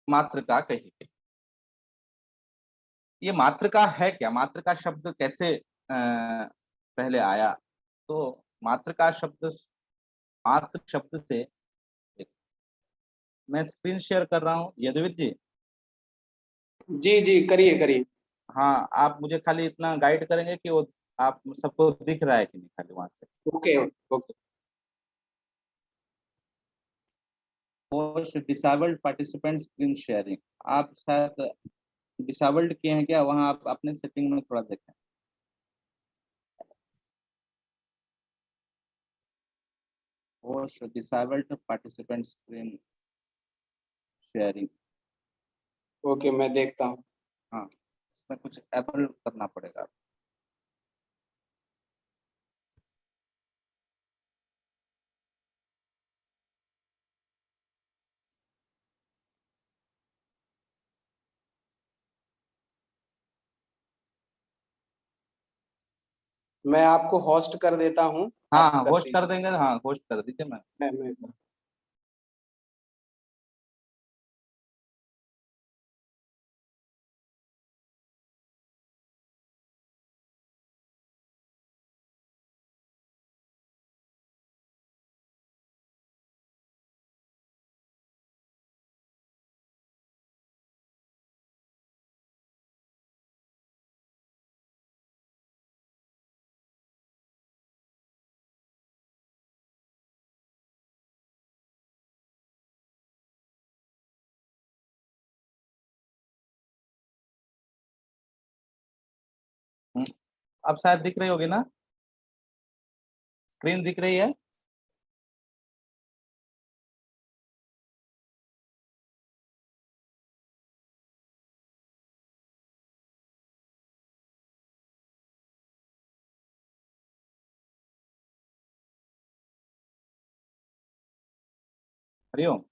मातृका कही गई। ये मातृका है क्या? मातृका शब्द कैसे पहले आया? तो मातृका शब्द, मातृ शब्द से, मैं स्क्रीन शेयर कर रहा हूँ यदुवीर जी। जी जी, करिए करिए। हाँ, आप मुझे खाली इतना गाइड करेंगे कि वो आप सबको दिख रहा है कि नहीं, खाली वहां से। Okay okay. Most disabled participant screen sharing, आप शायद डिसेबल्ड किए हैं क्या? वहां आप अपने सेटिंग में थोड़ा देखें। Most disabled participant screen sharing. Okay, मैं देखता हूँ। हाँ, इसमें कुछ एबल करना पड़ेगा। मैं आपको होस्ट कर देता हूँ, हाँ आप हाँ, कर होस्ट कर दीजिए। देंगे। हाँ, होस्ट कर दीजिए। मैं अब शायद दिख रही होगी ना, स्क्रीन दिख रही है? हरिओम,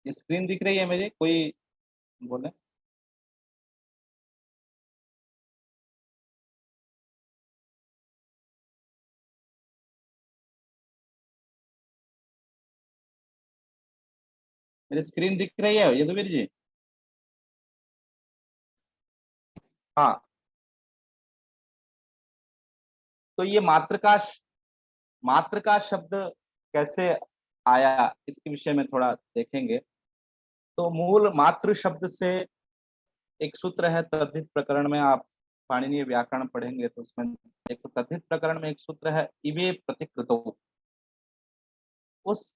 ये स्क्रीन दिख रही है मेरी? कोई बोले। मेरी स्क्रीन दिख रही है यदुवीर जी? हाँ, तो ये मातृका शब्द कैसे आया, इसके विषय में थोड़ा देखेंगे। तो मूल मातृ शब्द से एक सूत्र है तद्धित प्रकरण में, आप पाणिनीय व्याकरण पढ़ेंगे तो उसमें एक तद्धित प्रकरण में एक सूत्र है, इवे प्रतिकृतो। उस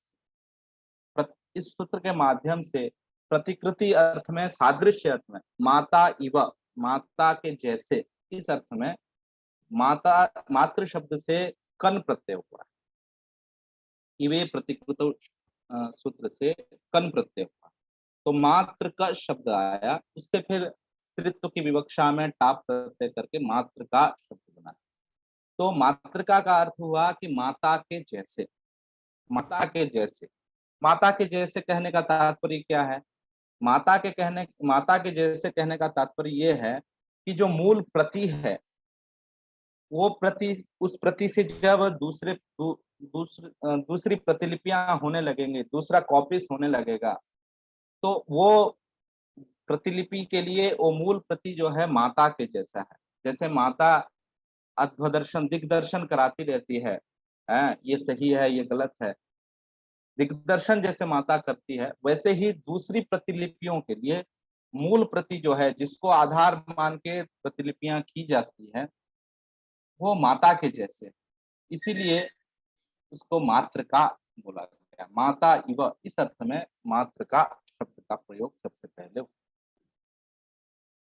इस सूत्र के माध्यम से प्रतिकृति अर्थ में, सादृश्य अर्थ में, माता इव, माता के जैसे, इस अर्थ में माता, मातृ शब्द से कन प्रत्यय हुआ है। इवे प्रतिकृत सूत्र से कन प्रत्यय हुआ, तो मात्र का शब्द आया। उससे फिर त्रित्व की विवक्षा में टाप प्रत्यय करके मात्र का शब्द बना। तो मातृका का अर्थ हुआ कि माता के जैसे। माता के जैसे, माता के जैसे कहने का तात्पर्य क्या है? माता के जैसे कहने का तात्पर्य यह है कि जो मूल प्रति है, वो प्रति, उस प्रति से जब दूसरी प्रतिलिपियां होने लगेंगे, दूसरा कॉपीज होने लगेगा, तो वो प्रतिलिपि के लिए वो मूल प्रति जो है माता के जैसा है। जैसे माता अध्वदर्शन, दिग्दर्शन कराती रहती है, ये सही है, ये गलत है, दिग्दर्शन जैसे माता करती है, वैसे ही दूसरी प्रतिलिपियों के लिए मूल प्रति जो है, जिसको आधार मान के प्रतिलिपियां की जाती है, वो माता के जैसे, इसीलिए उसको मातृका बोला गया। माता इव, इस अर्थ में मातृका शब्द का प्रयोग सबसे पहले हुआ।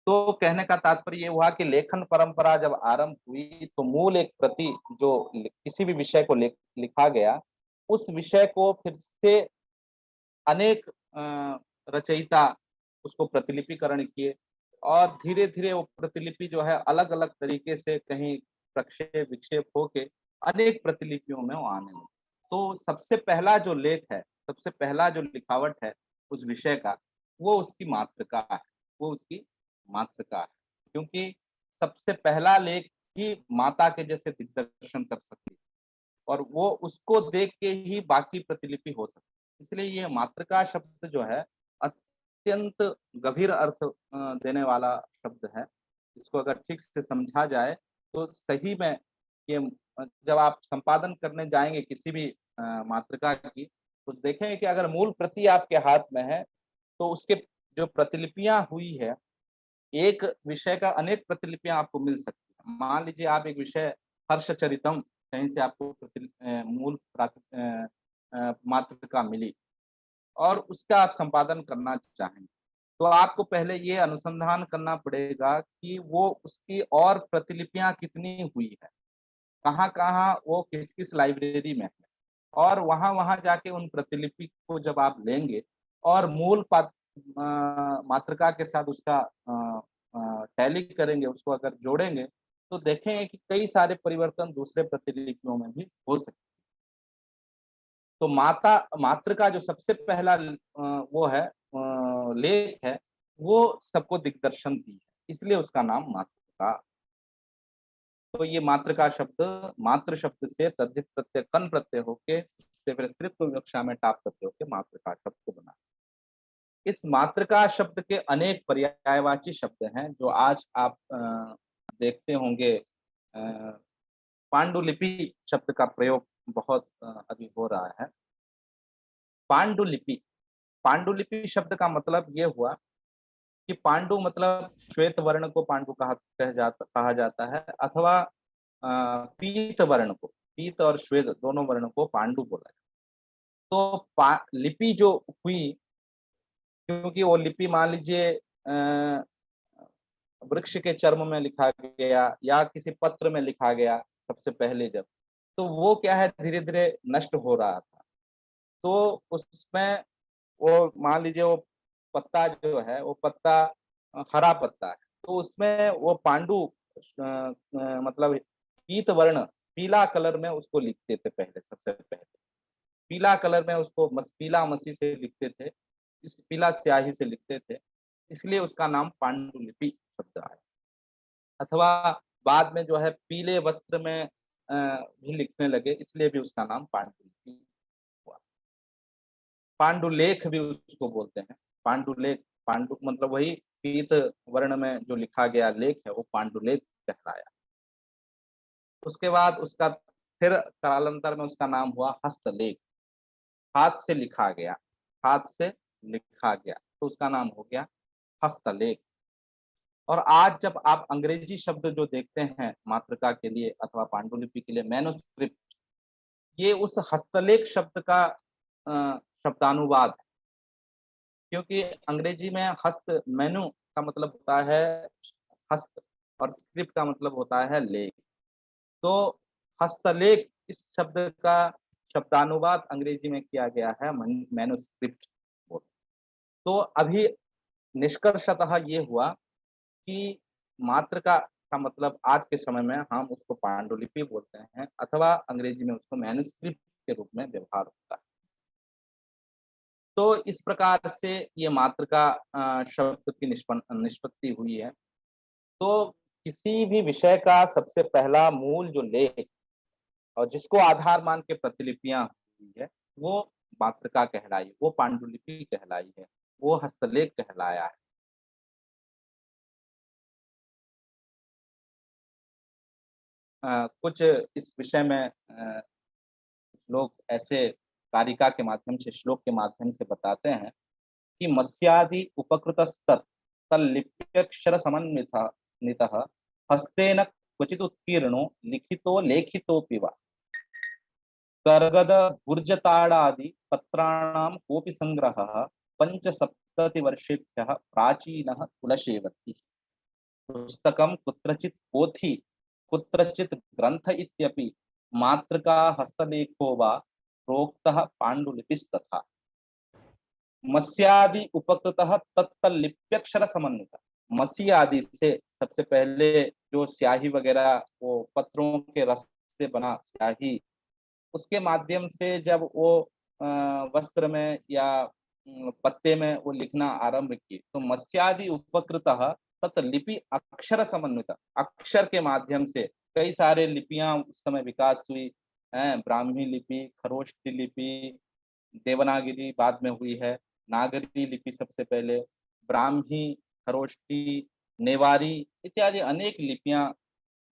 तो कहने का तात्पर्य ये हुआ कि लेखन परंपरा जब आरंभ हुई तो मूल एक प्रति जो किसी भी विषय को लिखा गया, उस विषय को फिर से अनेक रचयिता उसको प्रतिलिपिकरण किए, और धीरे धीरे वो प्रतिलिपि जो है अलग अलग तरीके से कहीं प्रक्षेप विक्षेप होके अनेक प्रतिलिपियों में वो आने लगे। तो सबसे पहला जो लेख है, सबसे पहला जो लिखावट है उस विषय का, वो उसकी मातृका है, वो उसकी मातृका है। क्योंकि सबसे पहला लेख ही माता के जैसे दिग्दर्शन कर सकती है। और वो उसको देख के ही बाकी प्रतिलिपि हो सकती है। इसलिए ये मातृका शब्द जो है अत्यंत गभीर अर्थ देने वाला शब्द है। इसको अगर ठीक से समझा जाए तो सही में ये जब आप संपादन करने जाएँगे किसी भी मातृका की, तो देखेंगे कि अगर मूल प्रति आपके हाथ में है, तो उसके जो प्रतिलिपियाँ हुई है, एक विषय का अनेक प्रतिलिपियाँ आपको मिल सकती हैं। मान लीजिए आप एक विषय हर्षचरितम् कहीं से आपको मूल मातृका मिली और उसका आप संपादन करना चाहें, तो आपको पहले ये अनुसंधान करना पड़ेगा कि वो उसकी और प्रतिलिपियाँ कितनी हुई है। कहाँ-कहाँ वो किस-किस लाइब्रेरी में है और वहाँ-वहाँ जाके उन प्रतिलिपि को जब आप लेंगे और मातृका के साथ उसका टैली करेंगे, उसको अगर जोड़ेंगे, तो देखेंगे कि कई सारे परिवर्तन दूसरे प्रतिलिपियों में भी हो सकते हैं। तो मातृका जो सबसे पहला वो है लेख है, वो सबको दिग्दर्शन दी है, इसलिए उसका नाम मातृका। तो ये मातृका शब्द मातृ शब्द से तद्धित प्रत्यय कन प्रत्यय होके से फिर स्त्रीत्व विवक्षा में टाप प्रत्यय होके मातृका शब्द को बना। इस मातृका शब्द के अनेक पर्यायवाची शब्द हैं जो आज आप देखते होंगे पांडुलिपि शब्द का प्रयोग बहुत अभी हो रहा है। पांडुलिपि पांडुलिपि शब्द का मतलब ये हुआ कि पांडु मतलब श्वेत वर्ण को पांडु कहा जाता है अथवा पीत वर्ण को पीत और श्वेत दोनों वर्ण को पांडु बोला जाता है। तो लिपि जो हुई क्योंकि वो लिपि मान लीजिए वृक्ष के चर्म में लिखा गया या किसी पत्र में लिखा गया सबसे पहले जब, तो वो क्या है धीरे-धीरे नष्ट हो रहा था। तो उसमें वो मान लीजिए वो पत्ता जो है वो पत्ता हरा पत्ता है, तो उसमें वो पांडु मतलब पीत वर्ण पीला कलर में उसको लिखते थे पहले सबसे पहले। पीला कलर में उसको पीला मसी से लिखते थे, इस पीला स्याही से लिखते थे, इसलिए उसका नाम पांडुलिपि शब्द आया। अथवा बाद में जो है पीले वस्त्र में भी लिखने लगे इसलिए भी उसका नाम पांडुलिपि हुआ। पांडुलेख भी उसको बोलते हैं। पांडुलेख पांडु मतलब वही पीत वर्ण में जो लिखा गया लेख है वो पांडुलेख कहलाया। उसके बाद उसका फिर कालांतर में उसका नाम हुआ हस्तलेख। हाथ से लिखा गया, हाथ से लिखा गया, तो उसका नाम हो गया हस्तलेख। और आज जब आप अंग्रेजी शब्द जो देखते हैं मातृका के लिए अथवा पांडुलिपि के लिए मैन्युस्क्रिप्ट, ये उस हस्तलेख शब्द का शब्दानुवाद है। क्योंकि अंग्रेजी में मेनू का मतलब होता है हस्त और स्क्रिप्ट का मतलब होता है लेख। तो हस्तलेख इस शब्द का शब्दानुवाद अंग्रेजी में किया गया है मैन्युस्क्रिप्ट बोल। तो अभी निष्कर्षतः ये हुआ कि मातृका का मतलब आज के समय में हम उसको पांडुलिपि बोलते हैं अथवा अंग्रेजी में उसको मैन्युस्क्रिप्ट के रूप में व्यवहार होता है। तो इस प्रकार से ये मातृका शब्द की निष्पत्ति हुई है। तो किसी भी विषय का सबसे पहला मूल जो लेख और जिसको आधार मान के प्रतिलिपियां हुई है, वो मातृका कहलाई, वो पांडुलिपि कहलाई है, वो हस्तलेख कहलाया है। कुछ इस विषय में लोग ऐसे कारिका के माध्यम से श्लोक के माध्यम से बताते हैं कि मस्यादि उपकृतस्तत् तल्लिप्यक्षर समन्वित नितः हस्तेन क्वचित् उत्कीर्णो लिखितो लेखितोऽपि वा कर्गद गुर्जताडादि पत्राणां कोऽपि संग्रहः पञ्चसप्ततिवर्षेभ्यः प्राचीनः कुलशेवति पुस्तकं कुत्रचित् पोथि कुत्रचित् ग्रन्थ इत्यपि मातृका हस्तलेखो वा प्रोक्तः पाण्डुलिपिस्तथा मस्यादि उपकृतः तत्तल्लिप्यक्षर समन्वित। मसी आदि से सबसे पहले जो स्याही वगैरह वो पत्रों के रस से बना स्याही उसके माध्यम से जब वो वस्त्र में या पत्ते में वो लिखना आरंभ किए तो मस्यादि उपकृतः तत् लिपि अक्षर समन्वित अक्षर के माध्यम से कई सारे लिपियां उस समय विकास हुई हैं, ब्राह्मी लिपि, खरोष्ठी लिपि, देवनागरी बाद में हुई है, नागरी लिपि सबसे पहले, ब्राह्मी, खरोष्ठी, नेवारी इत्यादि अनेक लिपियाँ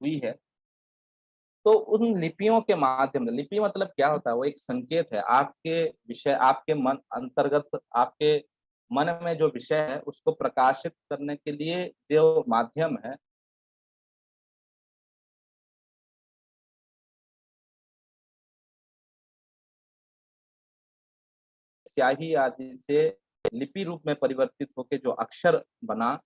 हुई है। तो उन लिपियों के माध्यम से, लिपि मतलब क्या होता है? वो एक संकेत है, आपके विषय, आपके मन अंतर्गत, आपके मन में जो विषय है, उसको प्रकाशित करने के लिए जो माध्यम है, स्याही आदि से लिपि रूप में परिवर्तित होके जो अक्षर बना,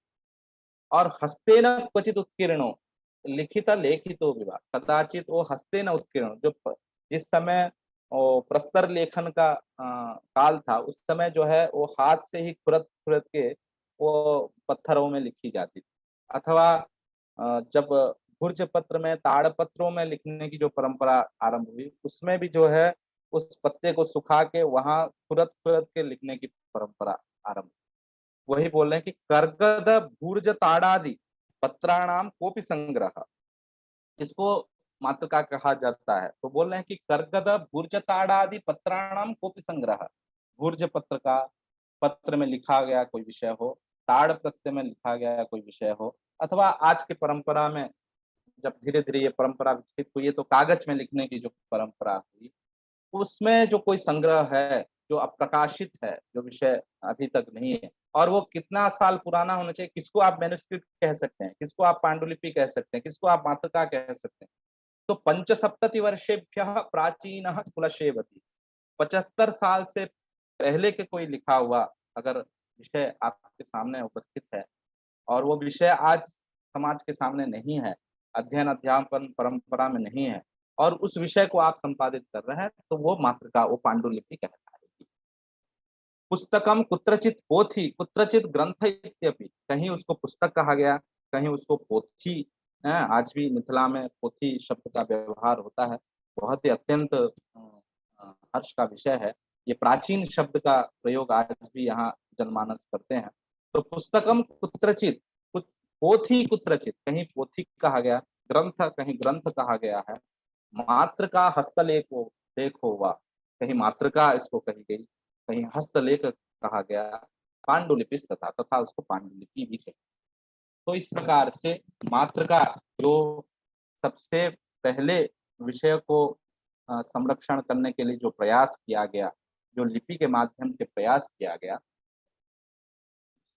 और हस्तेन क्वचित उत्कीर्णो लिखित लेखितो विवा, कदाचित वो हस्तेन उत्कीर्ण, जिस समय प्रस्तर लेखन का काल था, उस समय जो है वो हाथ से ही खुरद खुरद के वो पत्थरों में लिखी जाती थी। अथवा जब भुर्ज पत्र में, ताड़पत्रों में लिखने की जो परंपरा आरंभ हुई, उसमें भी जो है उस पत्ते को सुखा के वहां खुरद खुरद के लिखने की परंपरा आरंभ। वही बोल रहे हैं कि कर्गद भूर्ज ताड़ादि पत्राणाम कोपि संग्रह, इसको मातृका कहा जाता है। तो बोल रहे हैं कि कर्गद भूर्ज ताड़ादि पत्राणाम कोपि संग्रह, भूर्ज पत्र का, पत्र में लिखा गया कोई विषय हो, ताड़ प्रत्यय में लिखा गया कोई विषय हो, अथवा आज की परंपरा में जब धीरे धीरे ये परंपरा विकसित हुई है, तो कागज में लिखने की जो परंपरा हुई, उसमें जो कोई संग्रह है, जो अप्रकाशित है, जो विषय अभी तक नहीं है, और वो कितना साल पुराना होना चाहिए, किसको आप मैन्युस्क्रिप्ट कह सकते हैं, किसको आप पांडुलिपि कह सकते हैं, किसको आप मातृका कह सकते हैं। तो 75 वर्षेभ्यः प्राचीनः कुलशेवती, 75 साल से पहले के कोई लिखा हुआ अगर विषय आपके सामने उपस्थित है, और वो विषय आज समाज के सामने नहीं है, अध्ययन अध्यापन परंपरा में नहीं है, और उस विषय को आप संपादित कर रहे हैं, तो वो मातृका, वो पांडुलिपि कहलाएगी। पुस्तकम कुत्रचित पोथी, कुत्रचित ग्रंथ इत्यपि, कहीं उसको पुस्तक कहा गया, कहीं उसको पोथी, आज भी मिथिला में पोथी शब्द का व्यवहार होता है। बहुत ही अत्यंत हर्ष का विषय है। ये प्राचीन शब्द का प्रयोग आज भी यहाँ जनमानस करते हैं। तो पुस्तकम कुत्रचित, पोथी कुत्रचित, कहीं पोथी कहा गया, ग्रंथ कहीं ग्रंथ कहा गया है, मातृका हस्तलेखो लेखो वा, कहीं मातृका इसको कही गई, कहीं हस्तलेख कहा गया, पांडुलिपिस तथा तथा उसको पांडुलिपि भी कही। तो इस प्रकार से मातृका जो सबसे पहले विषय को संरक्षण करने के लिए जो प्रयास किया गया, जो लिपि के माध्यम से प्रयास किया गया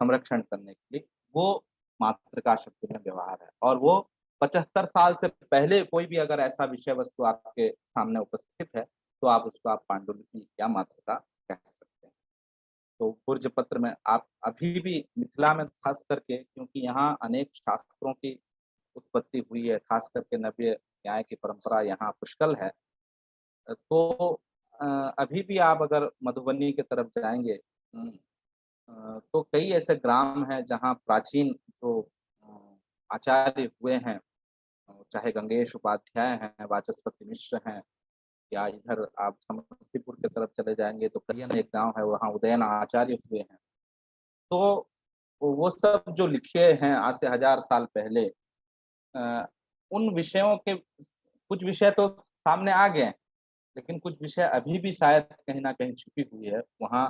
संरक्षण करने के लिए, वो मातृका शब्द में व्यवहार है। और वो 75 साल से पहले कोई भी अगर ऐसा विषय वस्तु आपके सामने उपस्थित है, तो आप उसको आप पांडुलिपि या मातृका कह सकते हैं। तो भुर्ज पत्र में आप अभी भी मिथिला में खास करके, क्योंकि यहाँ अनेक शास्त्रों की उत्पत्ति हुई है, खास करके नव्य न्याय की परंपरा यहाँ पुष्कल है। तो अभी भी आप अगर मधुबनी की तरफ जाएँगे, तो कई ऐसे ग्राम हैं जहाँ प्राचीन जो आचार्य हुए हैं, चाहे गंगेश उपाध्याय हैं, वाचस्पति मिश्र हैं, या इधर आप समस्तीपुर की तरफ चले जाएँगे तो करियन एक गाँव है, वहाँ उदयन आचार्य हुए हैं। तो वो सब जो लिखे हैं आज से 1000 साल पहले, अ, उन विषयों के कुछ विषय तो सामने आ गए हैं, लेकिन कुछ विषय अभी भी शायद कहीं न कहीं छुपी हुई है, वहाँ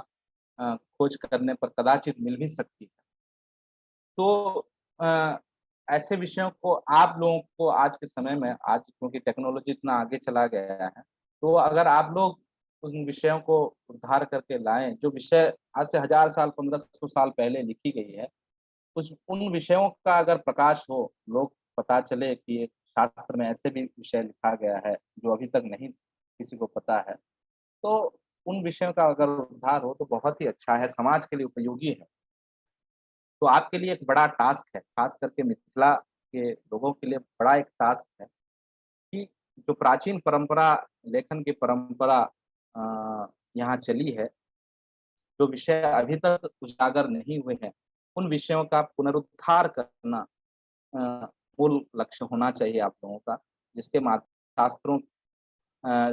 खोज करने पर कदाचित मिल भी सकती है। तो अ, ऐसे विषयों को आप लोगों को आज के समय में, आज क्योंकि टेक्नोलॉजी इतना आगे चला गया है, तो अगर आप लोग उन विषयों को उद्धार करके लाएँ, जो विषय आज से 1000 साल, 1500 साल पहले लिखी गई है, उस उन विषयों का अगर प्रकाश हो, लोग पता चले कि एक शास्त्र में ऐसे भी विषय लिखा गया है, जो अभी तक नहीं किसी को पता है, तो उन विषयों का अगर उद्धार हो, तो बहुत ही अच्छा है, समाज के लिए उपयोगी है। तो आपके लिए एक बड़ा टास्क है, खास करके मिथिला के लोगों के लिए बड़ा एक टास्क है कि जो प्राचीन परंपरा, लेखन की परंपरा यहाँ चली है, जो विषय अभी तक उजागर नहीं हुए हैं, उन विषयों का पुनरुद्धार करना अ, मूल लक्ष्य होना चाहिए आप लोगों का, जिसके माध्यम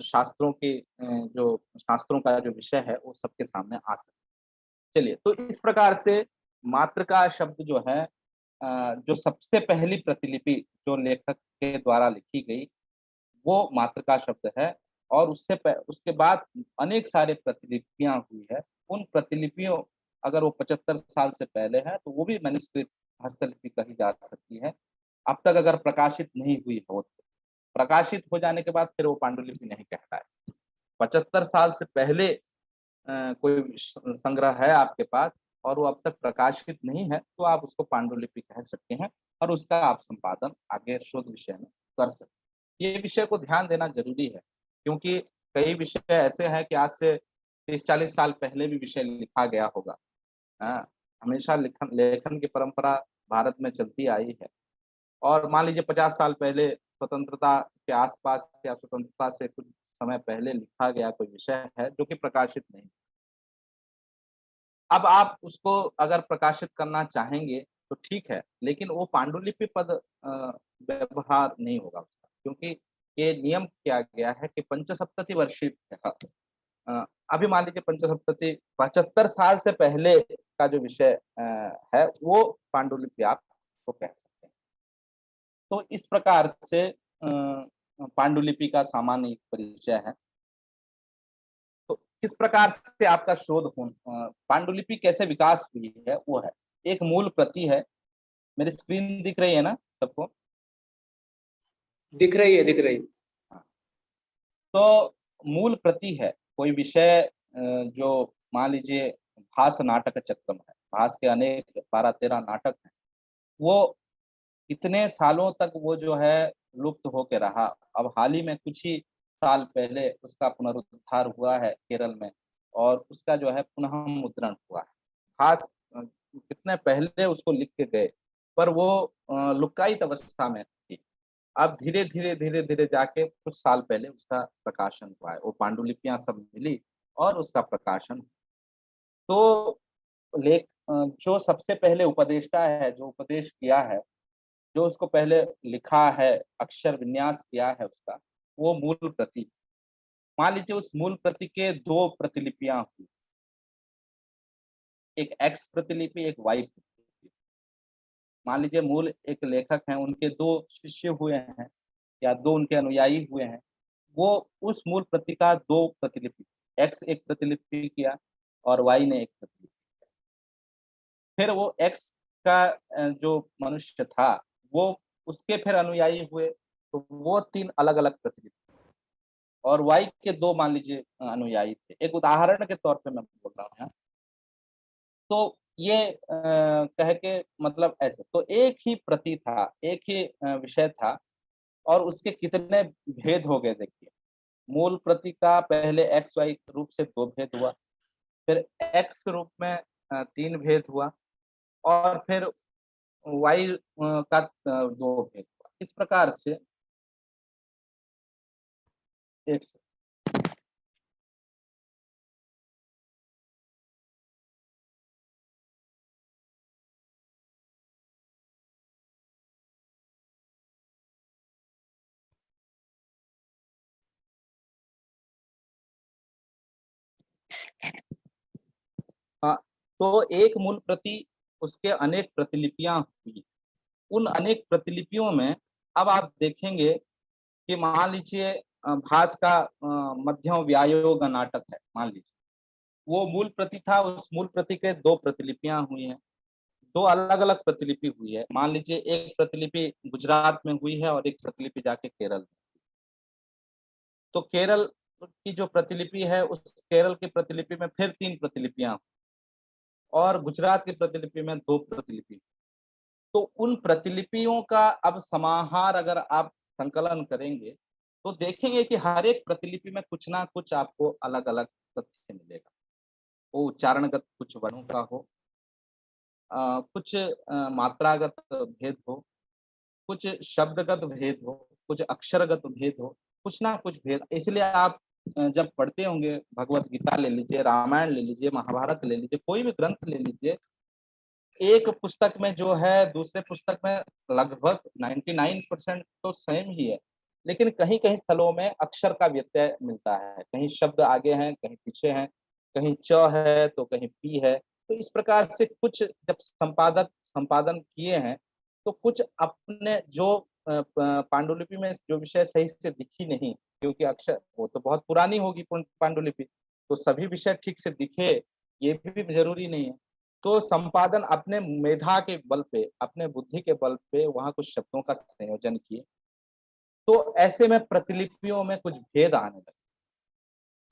शास्त्रों की जो शास्त्रों का जो विषय है, वो सबके सामने आ सके। चलिए, तो इस प्रकार से मातृका शब्द जो है, जो सबसे पहली प्रतिलिपि जो लेखक के द्वारा लिखी गई, वो मातृका शब्द है। और उसके बाद अनेक सारे प्रतिलिपियां हुई है। उन प्रतिलिपियों, अगर वो 75 साल से पहले है तो वो भी मैन्युस्क्रिप्ट हस्तलिपि कही जा सकती है। अब तक अगर प्रकाशित नहीं हुई हो, तो प्रकाशित हो जाने के बाद फिर वो पांडुलिपि नहीं कहलाए। 75 साल से पहले कोई संग्रह है आपके पास और वो अब तक प्रकाशित नहीं है, तो आप उसको पांडुलिपि कह सकते हैं और उसका आप संपादन आगे शोध विषय में कर सकते हैं। ये विषय को ध्यान देना जरूरी है, क्योंकि कई विषय ऐसे हैं कि आज से 30-40 साल पहले भी विषय लिखा गया होगा। हाँ, हमेशा लेखन लेखन की परंपरा भारत में चलती आई है और मान लीजिए 50 साल पहले स्वतंत्रता के आसपास या स्वतंत्रता से कुछ समय पहले लिखा गया कोई विषय है जो कि प्रकाशित नहीं। अब आप उसको अगर प्रकाशित करना चाहेंगे तो ठीक है, लेकिन वो पांडुलिपि पद व्यवहार नहीं होगा उसका, क्योंकि ये नियम किया गया है कि पंचसप्तति वर्षीय अ, अभी मान लीजिए पंचसप्तति 75 साल से पहले का जो विषय है वो पांडुलिपि आप को कह सकते हैं। तो इस प्रकार से पांडुलिपि का सामान्य एक परिचय है। तो किस प्रकार से आपका पांडुलिपि कैसे विकास हुई है वो है। एक मूल प्रति है, मेरी स्क्रीन दिख रही है ना सबको? दिख रही है, दिख रही है। हाँ। तो मूल प्रति है कोई विषय, जो मान लीजिए भास नाटक चक्रम है, भास के अनेक 12-13 नाटक हैं, वो कितने सालों तक वो जो है लुप्त होके रहा। अब हाल ही में कुछ ही साल पहले उसका पुनरुद्धार हुआ है केरल में और उसका जो है पुनः मुद्रण हुआ है। खास कितने पहले उसको लिख के गए, पर वो लुक्कायित अवस्था में थी। अब धीरे-धीरे जाके कुछ साल पहले उसका प्रकाशन हुआ है। वो पांडुलिपियाँ सब मिली और उसका प्रकाशन। तो जो सबसे पहले उपदेष्टा है, जो उपदेश किया है, जो उसको पहले लिखा है, अक्षर विन्यास किया है उसका, वो मूल प्रति। मान लीजिए उस मूल प्रति के 2 प्रतिलिपियाँ हुई, एक एक्स प्रतिलिपि, एक वाई प्रतिलिपि। मान लीजिए मूल एक लेखक हैं, उनके 2 शिष्य हुए हैं या 2 उनके अनुयायी हुए हैं, वो उस मूल प्रति का 2 प्रतिलिपि, एक्स एक प्रतिलिपि किया और वाई ने एक प्रतिलिपि। फिर वो एक्स का जो मनुष्य था, वो उसके फिर अनुयायी हुए, तो वो 3 अलग-अलग प्रतिलिपि और वाई के 2 मान लीजिए अनुयायी थे। एक उदाहरण के तौर पे मैं बोल रहा हूँ यहाँ। तो ये कह के मतलब ऐसे, तो एक ही प्रति था, एक ही विषय था और उसके कितने भेद हो गए देखिए। मूल प्रति का पहले एक्स वाई रूप से 2 भेद हुआ, फिर एक्स रूप में 3 भेद हुआ और फिर वाई का 2 भेद हुआ। इस प्रकार से एक हाँ, तो एक मूल प्रति, उसके अनेक प्रतिलिपियाँ हुई। उन अनेक प्रतिलिपियों में अब आप देखेंगे कि मान लीजिए भास का मध्यम व्यायोग नाटक है, मान लीजिए। वो मूल प्रति था, उस मूल प्रति के 2 प्रतिलिपियाँ हुई हैं। 2 अलग-अलग प्रतिलिपि हुई है। मान लीजिए एक प्रतिलिपि गुजरात में हुई है और एक प्रतिलिपि जाके केरल में। तो केरल की जो प्रतिलिपि है, उस केरल की प्रतिलिपि में फिर 3 प्रतिलिपियाँ और गुजरात की प्रतिलिपि में 2 प्रतिलिपि। तो उन प्रतिलिपियों का अब समाहार अगर आप संकलन करेंगे, तो देखेंगे कि हर एक प्रतिलिपि में कुछ ना कुछ आपको अलग-अलग तथ्य मिलेगा। वो उच्चारणगत कुछ वर्णों का हो, कुछ मात्रागत भेद हो, कुछ शब्दगत भेद हो, कुछ अक्षरगत भेद हो, कुछ ना कुछ भेद। इसलिए आप जब पढ़ते होंगे, भगवत गीता ले लीजिए, रामायण ले लीजिए, महाभारत ले लीजिए, कोई भी ग्रंथ ले लीजिए, एक पुस्तक में जो है दूसरे पुस्तक में लगभग 99% तो सेम ही है, लेकिन कहीं-कहीं स्थलों में अक्षर का व्यत्यय मिलता है। कहीं शब्द आगे हैं, कहीं पीछे हैं, कहीं च है तो कहीं पी है। तो इस प्रकार से कुछ जब संपादन किए हैं, तो कुछ अपने जो प पांडुलिपि में जो विषय सही से दिखी नहीं, क्योंकि अक्षर वो तो बहुत पुरानी होगी पांडुलिपि, तो सभी विषय ठीक से दिखे ये भी जरूरी नहीं है। तो संपादन अपने मेधा के बल पे, अपने बुद्धि के बल पे वहां कुछ शब्दों का संयोजन किए, तो ऐसे में प्रतिलिपियों में कुछ भेद आने लगे।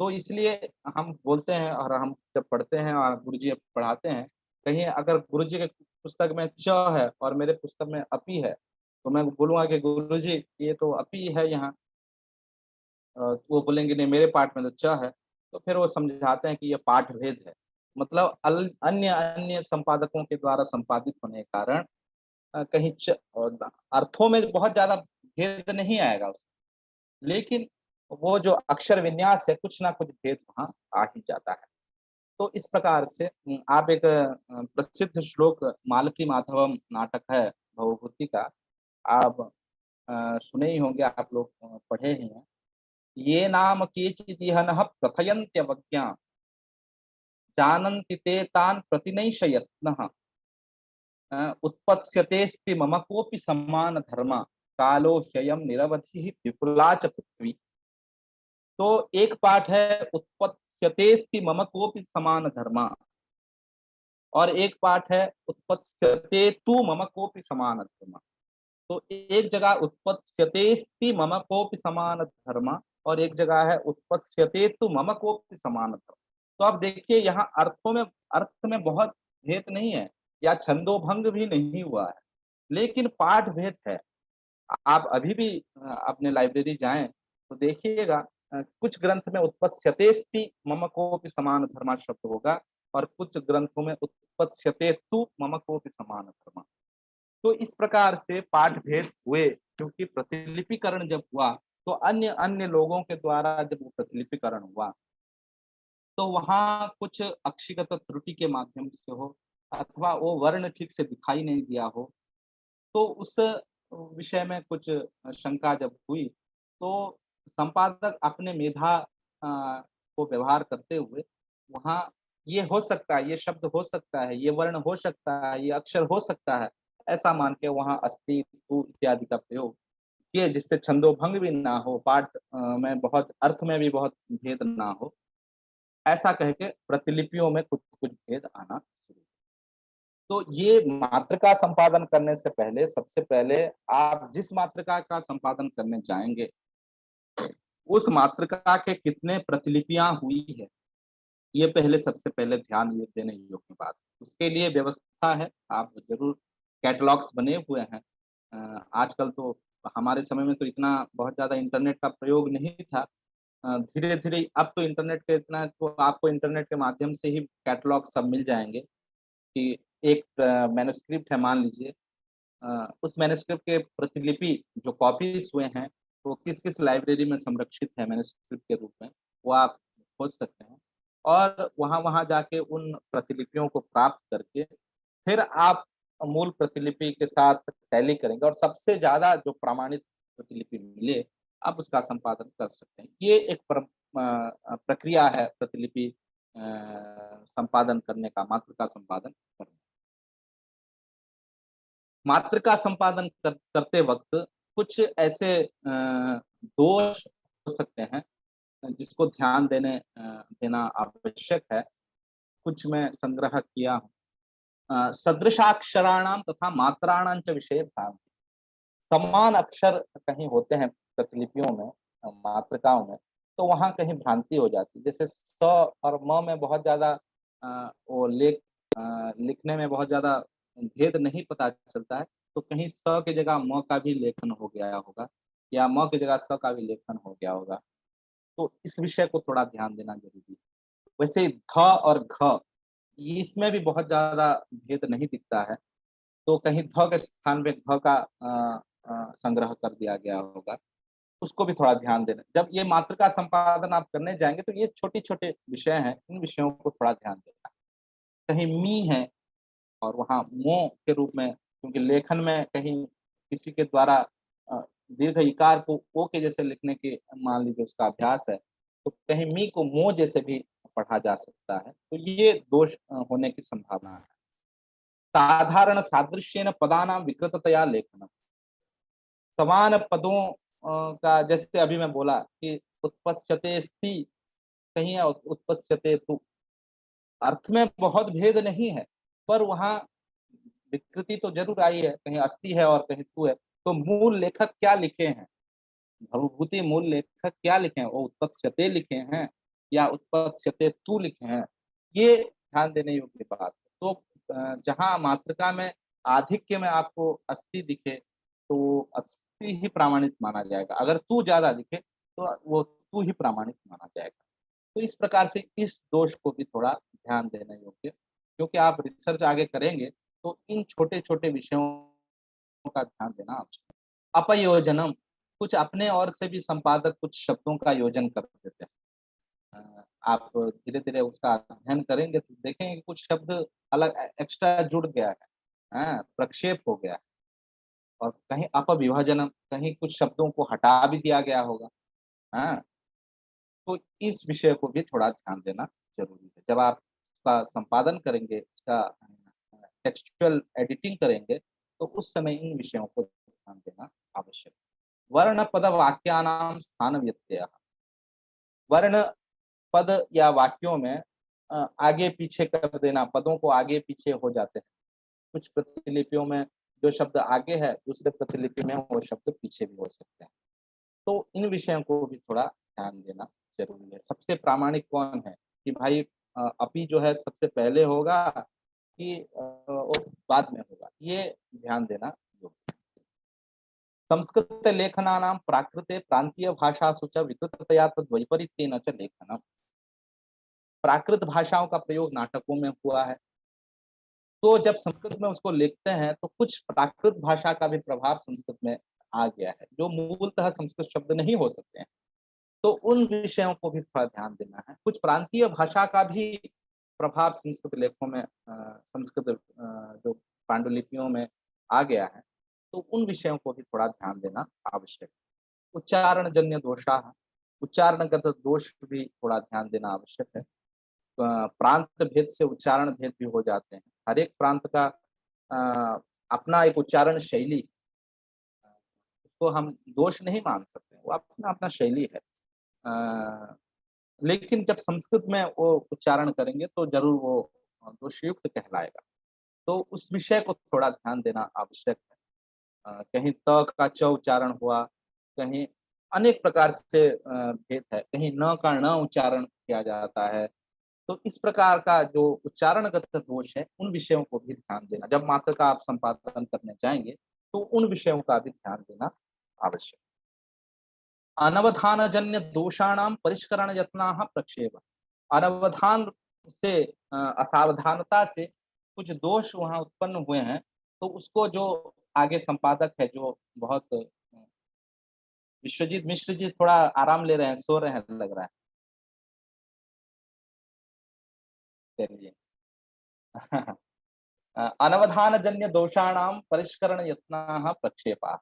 तो इसलिए हम बोलते हैं और हम जब पढ़ते हैं और गुरुजी पढ़ाते हैं, कहीं अगर गुरुजी के पुस्तक में च है और मेरे पुस्तक में अपी है, तो मैं बोलूँगा कि गुरुजी ये तो अपी है यहाँ। तो वो बोलेंगे नहीं मेरे पाठ में तो च है, तो फिर वो समझाते हैं कि ये पाठ भेद है। मतलब अन्य अन्य संपादकों के द्वारा संपादित होने के कारण कहीं अर्थों में बहुत ज़्यादा भेद नहीं आएगा उसमें, लेकिन वो जो अक्षर विन्यास है कुछ ना कुछ भेद वहाँ आ ही जाता है। तो इस प्रकार से आप एक प्रसिद्ध श्लोक मालती माधवम नाटक है भवभूति का, आप सुने ही होंगे, आप लोग पढ़े ही हैं। ये नाम केचित् इह नः प्रथयन्त्यवज्ञा जानन्ति ते तान् प्रतिनैषयत्नः उत्पत्स्यतेऽस्ति मम कोऽपि समान धर्म कालो ह्ययं निरवधिः विपुला च पृथ्वी। तो एक पाठ है उत्पत्स्यतेऽस्ति मम कोऽपि समान धर्म, और एक पाठ है उत्पत्स्यते तु मम कोऽपि समान धर्म। तो एक जगह उत्पत्स्यतेस्ति मम कोऽपि समान धर्म और एक जगह है उत्पत्स्यते तु मम कोऽपि समान धर्म। तो आप देखिए यहाँ अर्थ में बहुत भेद नहीं है या छंदोभंग भी नहीं हुआ है, लेकिन पाठ भेद है। आप अभी भी अपने लाइब्रेरी जाएं तो देखिएगा कुछ ग्रंथ में उत्पत्स्यतेस्ति मम कोऽपि समान धर्म शब्द होगा और कुछ ग्रंथों में उत्पत्स्यते तु मम कोऽपि समान धर्म। तो इस प्रकार से पाठ भेद हुए, क्योंकि प्रतिलिपिकरण जब हुआ तो अन्य अन्य लोगों के द्वारा जब वो प्रतिलिपिकरण हुआ तो वहाँ कुछ अक्षिगत त्रुटि के माध्यम से हो अथवा वो वर्ण ठीक से दिखाई नहीं दिया हो, तो उस विषय में कुछ शंका जब हुई तो संपादक अपने मेधा को व्यवहार करते हुए वहाँ ये हो सकता है, ये शब्द हो सकता है, ये वर्ण हो सकता है, ये अक्षर हो सकता है, ऐसा मान के वहाँ अस्ति, तु इत्यादि का प्रयोग किए जिससे छंदोभंग भी ना हो, पाठ में बहुत अर्थ में भी बहुत भेद ना हो। ऐसा कह के प्रतिलिपियों में कुछ-कुछ भेद आना शुरू। तो ये मातृका संपादन करने से पहले सबसे पहले आप जिस मातृका का संपादन करने जाएँगे, उस मातृका के कितने प्रतिलिपियाँ हुई है, ये पहले सबसे पहले ध्यान ये देने योग्य बात है। उसके लिए व्यवस्था है, आप ज़रूर कैटलॉग्स बने हुए हैं। आजकल तो हमारे समय में तो इतना बहुत ज़्यादा इंटरनेट का प्रयोग नहीं था। धीरे-धीरे अब तो इंटरनेट का इतना तो आपको इंटरनेट के माध्यम से ही कैटलॉग सब मिल जाएँगे कि एक मैन्युस्क्रिप्ट है मान लीजिए, उस मैन्युस्क्रिप्ट के प्रतिलिपि जो कॉपीज़ हुए हैं, वो किस-किस लाइब्रेरी में संरक्षित है मैन्युस्क्रिप्ट के रूप में, वो आप खोज सकते हैं। और वहाँ-वहाँ जाके उन प्रतिलिपियों को प्राप्त करके फिर आप मूल प्रतिलिपि के साथ टैली करेंगे और सबसे ज़्यादा जो प्रमाणित प्रतिलिपि मिले, आप उसका संपादन कर सकते हैं। ये एक प्रक्रिया है प्रतिलिपि संपादन करने का, मातृका संपादन करने। मातृका संपादन करते वक़्त कुछ ऐसे दोष हो सकते हैं जिसको ध्यान देना आवश्यक है। कुछ मैं संग्रह किया हूँ। सदृशाक्षराणां तथा मात्राणां च विषये भ्रांति। समान अक्षर कहीं होते हैं प्रतिलिपियों में, मातृकाओं में, तो वहाँ कहीं भ्रांति हो जाती है। जैसे स और म में बहुत ज़्यादा वो लिखने में बहुत ज़्यादा भेद नहीं पता चलता है, तो कहीं स की जगह म का भी लेखन हो गया होगा या म की जगह स का भी लेखन हो गया होगा। तो इस विषय को थोड़ा ध्यान देना ज़रूरी है। वैसे ही ध और घ, इसमें भी बहुत ज़्यादा भेद नहीं दिखता है। तो कहीं ध के स्थान पे घ का संग्रह कर दिया गया होगा, उसको भी थोड़ा ध्यान देना। जब ये मातृका संपादन आप करने जाएँगे तो ये छोटे-छोटे विषय हैं, इन विषयों को थोड़ा ध्यान देना। कहीं मी है और वहाँ मो के रूप में, क्योंकि लेखन में कहीं किसी के द्वारा अ, दीर्घ इकार को ओ के जैसे लिखने की मान लीजिए उसका अभ्यास है, तो कहीं मी को मो जैसे भी पढ़ा जा सकता है। तो ये दोष होने की संभावना है। साधारण सादृश्येन पदानां विकृततया लेखनम्। समान पदों का जैसे अभी मैं बोला कि उत्पत्स्यते स्ति कहीं है उत्पत्स्यते तु, अर्थ में बहुत भेद नहीं है, पर वहाँ विकृति तो जरूर आई है, कहीं अस्ति है और कहीं तू है। तो मूल लेखक क्या लिखे हैं, भवभूति मूल लेखक क्या लिखे हैं, वो उत्पत्स्यते लिखे हैं या उत्पत्स्यते तू लिखे हैं, ये ध्यान देने योग्य बात है। तो जहाँ मातृका में आधिक्य में आपको अस्ति दिखे तो अस्ति ही प्रामाणिक माना जाएगा, अगर तू ज्यादा दिखे तो वो तू ही प्रामाणिक माना जाएगा। तो इस प्रकार से इस दोष को भी थोड़ा ध्यान देना योग्य, क्योंकि आप रिसर्च आगे करेंगे तो इन छोटे-छोटे विषयों का ध्यान देना आवश्यक है। अपयोजनम, कुछ अपने ओर से भी संपादक कुछ शब्दों का योजन कर देते हैं। आप धीरे-धीरे उसका अध्ययन करेंगे तो देखेंगे कि कुछ शब्द अलग एक्स्ट्रा जुड़ गया है, प्रक्षेप हो गया है और कहीं अपविभाजनम, कहीं कुछ शब्दों को हटा भी दिया गया होगा। हाँ, तो इस विषय को भी थोड़ा ध्यान देना ज़रूरी है। जब आप उसका संपादन करेंगे, उसका टेक्सचुअल एडिटिंग करेंगे, तो उस समय इन विषयों को ध्यान देना आवश्यक है। वर्ण पद वाक्यानां स्थान व्यत्ययः, वर्ण पद या वाक्यों में आगे-पीछे कर देना, पदों को आगे-पीछे हो जाते हैं। कुछ प्रतिलिपियों में जो शब्द आगे है, दूसरे प्रतिलिपि में वो शब्द पीछे भी हो सकते हैं। तो इन विषयों को भी थोड़ा ध्यान देना ज़रूरी है। सबसे प्रामाणिक कौन है कि भाई अपी जो है सबसे पहले होगा कि वो बाद में होगा, ये ध्यान देना योग्य है। संस्कृतलेखनानां प्राकृते प्रान्तीयभाषासु च विकृततया तद्वैपरीत्येन च लेखनम्। प्राकृत भाषाओं का प्रयोग नाटकों में हुआ है, तो जब संस्कृत में उसको लिखते हैं तो कुछ प्राकृत भाषा का भी प्रभाव संस्कृत में आ गया है, जो मूलतः संस्कृत शब्द नहीं हो सकते हैं। तो उन विषयों को भी थोड़ा ध्यान देना है। कुछ प्रांतीय भाषा का भी प्रभाव संस्कृत लेखों में संस्कृत जो पांडुलिपियों में आ गया है, तो उन विषयों को भी थोड़ा ध्यान देना आवश्यक है। उच्चारणजन्य दोषाः, उच्चारणगत दोष भी थोड़ा ध्यान देना आवश्यक है। प्रांत भेद से उच्चारण भेद भी हो जाते हैं। हर एक प्रांत का अपना एक उच्चारण शैली, उसको हम दोष नहीं मान सकते, वो अपना-अपना शैली है। अ, लेकिन जब संस्कृत में वो उच्चारण करेंगे तो ज़रूर वो दोषयुक्त कहलाएगा। तो उस विषय को थोड़ा ध्यान देना आवश्यक है। कहीं त का च उच्चारण हुआ, कहीं अनेक प्रकार से भेद है, कहीं न का ण उच्चारण किया जाता है। तो इस प्रकार का जो उच्चारणगत दोष है, उन विषयों को भी ध्यान देना। जब मात्र का आप संपादन करने जाएँगे, तो उन विषयों का भी ध्यान देना आवश्यक है। अनवधानजन्य दोषाणां परिष्करण यत्नाः प्रक्षेप, अनवधान से असावधानता से कुछ दोष वहाँ उत्पन्न हुए हैं, तो उसको जो आगे संपादक है जो बहुत विश्वजीत मिश्र जी थोड़ा आराम ले रहे हैं, सो रहे हैं लग रहा है। चलिए। अनवधानजन्य दोषाणां परिष्करण यत्नाः प्रक्षेपाः।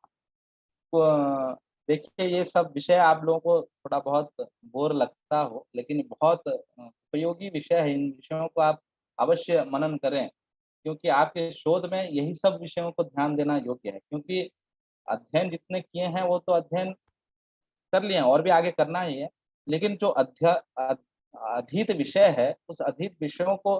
देखिए ये सब विषय आप लोगों को थोड़ा बहुत बोर लगता हो, लेकिन बहुत उपयोगी विषय है। इन विषयों को आप अवश्य मनन करें, क्योंकि आपके शोध में यही सब विषयों को ध्यान देना योग्य है। क्योंकि अध्ययन जितने किए हैं वो तो अध्ययन कर लिए हैं और भी आगे करना ही है। लेकिन जो अधीत विषय है, उस अधीत विषयों को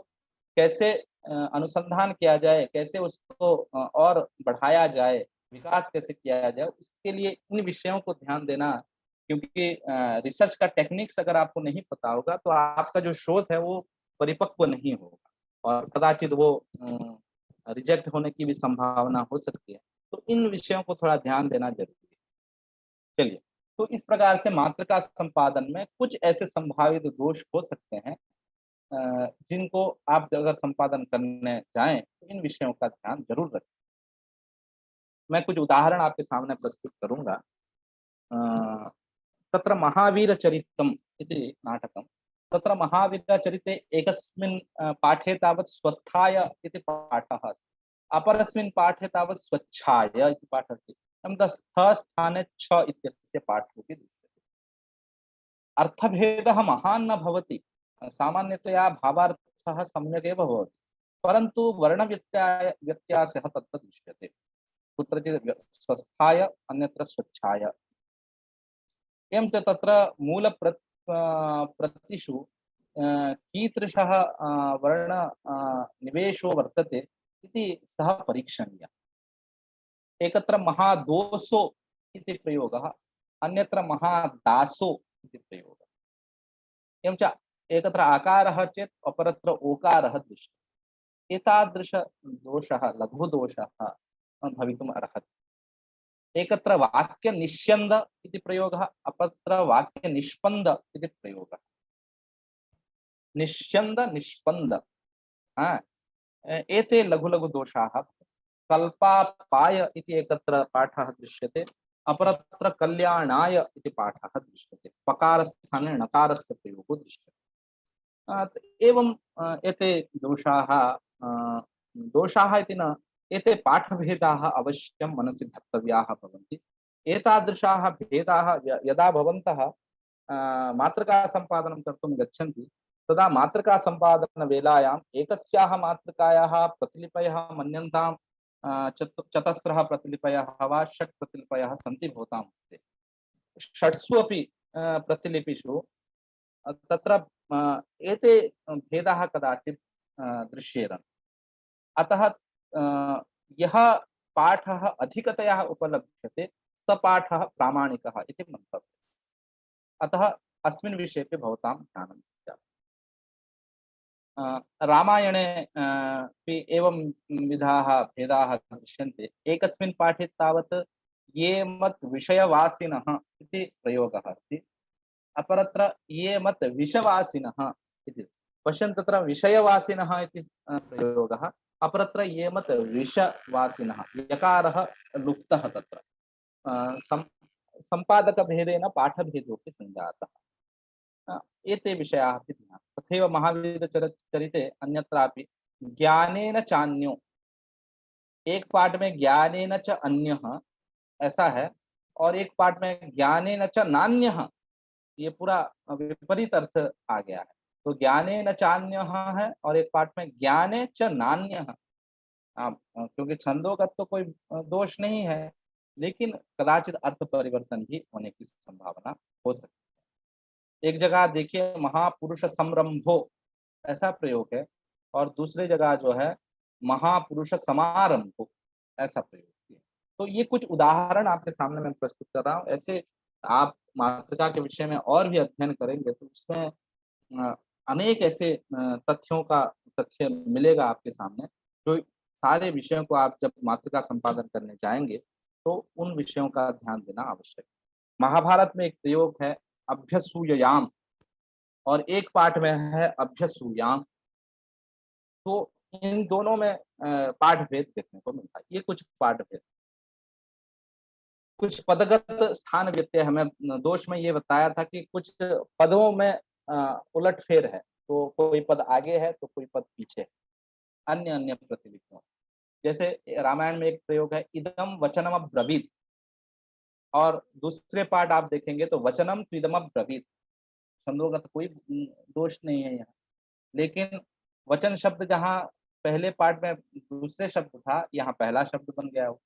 कैसे अनुसंधान किया जाए, कैसे उसको और बढ़ाया जाए, विकास कैसे किया जाए, उसके लिए इन विषयों को ध्यान देना, क्योंकि रिसर्च का टेक्निक्स अगर आपको नहीं पता होगा, तो आपका जो शोध है वो परिपक्व नहीं होगा और कदाचित वो रिजेक्ट होने की भी संभावना हो सकती है। तो इन विषयों को थोड़ा ध्यान देना ज़रूरी है। चलिए, तो इस प्रकार से मातृका संपादन में कुछ ऐसे संभावित दोष हो सकते हैं जिनको आप अगर संपादन करने जाएँ, तो इन विषयों का ध्यान ज़रूर रखें। मैं कुछ उदाहरण आपके सामने प्रस्तुत करूँगा। अ, तत्र महावीरचरितम् इति नाटकं। तत्र महावीरचरिते एकस्मिन् पाठे तावत् स्वस्थाय इति पाठः अस्ति। अपरस्मिन् पाठे तावत् स्वच्छाय इति पाठः अस्ति। एवं थ स्थाने छ इत्यस्य पाठोऽपि दृश्यते। अर्थभेदः महान् न भवति। सामान्यतया भावार्थः सम्यगेव भवति। परन्तु व्यत्यासः तत्र दृश्यते। कुत्रचित् स्वस्थाय अन्यत्र स्वच्छाय। एवं च तत्र प्रतिषु कीदृशः वर्ण निवेशो वर्तते इति सः परीक्षणीयः। एकत्र महादोषो इति प्रयोगः, अन्यत्र महादासो इति प्रयोगः। एवं च एकत्र आकारः चेत् अपरत्र ओकारः दृश्यते। एतादृशदोषः लघुदोषः भवितुम् अर्हति। एकत्र वाक्यनिष्यन्द इति प्रयोगः, अपरत्र वाक्यनिष्पन्द इति प्रयोगः। निष्यन्द निष्पन्द एते लघु लघु दोषाः। कल्पापाय इति एकत्र पाठः दृश्यते, अपरत्र कल्याणाय इति पाठः दृश्यते। पकारस्थाने णकारस्य प्रयोगो दृश्यते। एवं एते दोषाः इति न, एते पाठभेदाः अवश्यं मनसि धर्तव्याः भवन्ति। एतादृशाः भेदाः यदा भवन्तः मातृकासम्पादनं कर्तुं गच्छन्ति, तदा मातृकासम्पादनवेलायाम् एकस्याः मातृकायाः प्रतिलिपयः मन्यन्तां चतस्रः प्रतिलिपयः वा षट् प्रतिलिपयः सन्ति भवतां हस्ते। षट्सु अपि प्रतिलिपिषु तत्र एते भेदाः कदाचित् दृश्येरन्। अतः यः पाठः अधिकतया उपलभ्यते स पाठः प्रामाणिकः इति मन्तव्यम्। अतः अस्मिन् विषये भवतां ध्यानं स्यात्। रामायणे अपि एवं विधाः भेदाः दृश्यन्ते। एकस्मिन् पाठे तावत् ये मत् विषयवासिनः इति प्रयोगः अस्ति, अपरत्र ये मत् विषवासिनः इति। पश्यन्तु, तत्र विषयवासिनः इति प्रयोगः, अपरत्र ये मत् विषवासिनः, यकारः लुप्तः तत्र। सम्पादकभेदेन पाठभेदोऽपि सञ्जातः। एते विषयाः अपि ज्ञाताः। तथैव महावीरचरिते अन्यत्रापि ज्ञानेन चान्यो, एक पाठ में ज्ञानेन च अन्यः ऐसा है, और एक पाठ में ज्ञानेन च नान्यः, ये पूरा विपरीत अर्थ आ गया है। तो ज्ञानेन चान्यः है और एक पाठ में ज्ञाने च नान्यः। क्योंकि छंदों का तो कोई दोष नहीं है, लेकिन कदाचित अर्थ परिवर्तन ही होने की संभावना हो सकती है। एक जगह देखिए महापुरुष संरंभो ऐसा प्रयोग है, और दूसरी जगह जो है महापुरुष समारंभो ऐसा प्रयोग है। तो ये कुछ उदाहरण आपके सामने मैं प्रस्तुत कर रहा हूँ। ऐसे आप मातृका के विषय में और भी अध्ययन करेंगे तो उसमें अनेक ऐसे तथ्य मिलेगा आपके सामने, जो सारे विषयों को आप जब मातृका संपादन करने जाएंगे तो उन विषयों का ध्यान देना आवश्यक है। महाभारत में एक प्रयोग है अभ्यसूययाम, और एक पाठ में है अभ्यसूयाम। तो इन दोनों में पाठ भेद देखने को मिलता है। ये कुछ पाठ भेद, कुछ पदगत स्थान व्यत्यय। हमें दोष में ये बताया था कि कुछ पदों में उलटफेर है, तो कोई पद आगे है तो कोई पद पीछे है, अन्य अन्य प्रतिलिपियों। जैसे रामायण में एक प्रयोग है इदम वचनम ब्रवीत, और दूसरे पाठ आप देखेंगे तो वचनम त्विदम ब्रवीत। छंदों का तो कोई दोष नहीं है यहाँ, लेकिन वचन शब्द जहाँ पहले पाठ में दूसरे शब्द था, यहाँ पहला शब्द बन गया हो।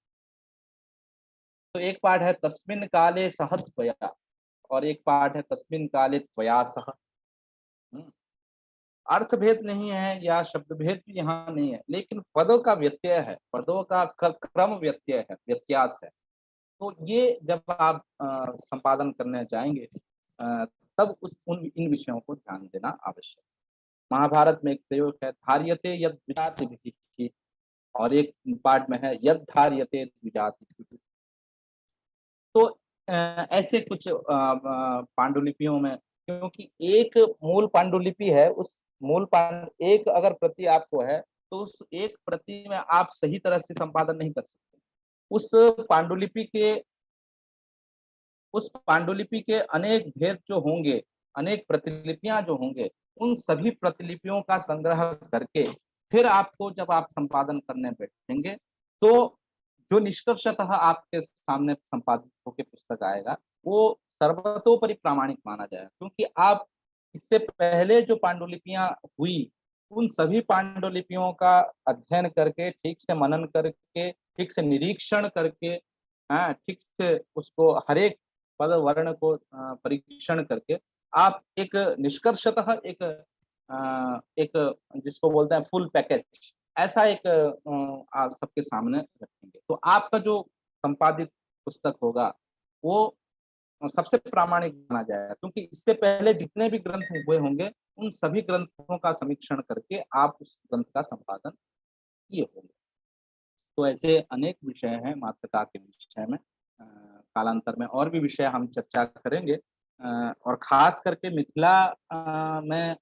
तो एक पाठ है तस्मिन् काले सह त्वया, और एक पाठ है तस्मिन् काले त्वया सह। अर्थ भेद नहीं है या शब्द भेद भी यहाँ नहीं है, लेकिन पदों का व्यत्यय है, पदों का क्रम व्यत्यय है, व्यत्यास है। तो ये जब आप संपादन करने जाएंगे तब इन विषयों को ध्यान देना आवश्यक। महाभारत में एक प्रयोग है धार्यते यद द्विजातिभिः, और एक पाठ में है यद धार्यते द्विजातिभिः। तो ऐसे कुछ पांडुलिपियों में, क्योंकि एक मूल पांडुलिपि है, उस मूल एक अगर प्रति आपको है तो उस एक प्रति में आप सही तरह से संपादन नहीं कर सकते। उस पांडुलिपि के अनेक भेद जो होंगे, अनेक प्रतिलिपियां जो होंगे, उन सभी प्रतिलिपियों का संग्रह करके फिर आपको जब आप संपादन करने बैठेंगे तो जो निष्कर्षतः आपके सामने संपादित होकर पुस्तक आएगा वो सर्वतोपरि प्रामाणिक माना जाएगा। क्योंकि आप इससे पहले जो पांडुलिपियां हुई उन सभी पांडुलिपियों का अध्ययन करके, ठीक से मनन करके, ठीक से निरीक्षण करके, ठीक से उसको हर एक पद वर्ण को परीक्षण करके आप एक निष्कर्षतः एक जिसको बोलते हैं फुल पैकेज, ऐसा एक आप सबके सामने रखेंगे। तो आपका जो संपादित पुस्तक होगा, वो सबसे प्रामाणिक माना जाएगा, क्योंकि इससे पहले जितने भी ग्रंथ हुए होंगे, उन सभी ग्रंथों का समीक्षण करके आप उस ग्रंथ का संपादन किए होंगे। तो ऐसे अनेक विषय हैं मातृका के विषय में। कालांतर में और भी विषय हम चर्चा करेंगे, और ख़ास करके मिथिला में